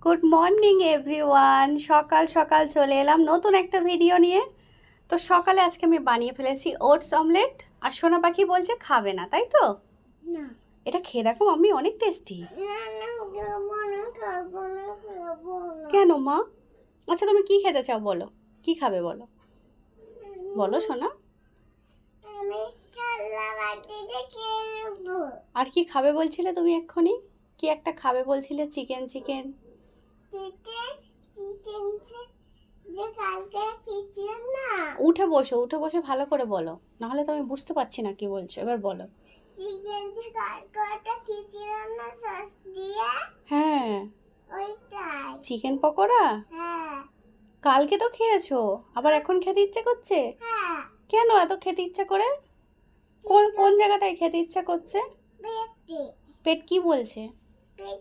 Good morning everyone. সকাল সকাল চলে এলাম নতুন একটা ভিডিও নিয়ে। তো সকালে আজকে আমি বানিয়ে ফেলেছি ওটস অমলেট। আর সোনা পাখি বলছে খাবে না, তাই তো? না এটা খেয়ে দেখো মাম্মি, অনেক টেস্টি। খাবো না। কেন মা? আচ্ছা তুমি কি খেতে চাও বলো, কি খাবে বলো, বলো সোনা। আমি খেলনা বাটিতে খেলবো। আর কি খাবে বলছিলে তুমি এক্ষুনি? কি একটা খাবে বলছিলে? চিকেন চিকেন চিকেন চিকেন যে কালকে খেয়েছিলাম না। উঠে বসো, উঠে বসে ভালো করে বলো, নাহলে তো আমি বুঝতে পারছি না কি বলছো। এবার বলো। চিকেন যে কালকে খেয়েছিলাম না সস দিয়ে, হ্যাঁ, ওইটাই। চিকেন পকোড়া। হ্যাঁ কালকে তো খেয়েছো, আবার এখন খেতে ইচ্ছে করছে? হ্যাঁ কেন এত খেতে ইচ্ছা করে? কোন কোন জায়গাটায় খেতে ইচ্ছা করছে? পেটে পেট কি বলছে? পেট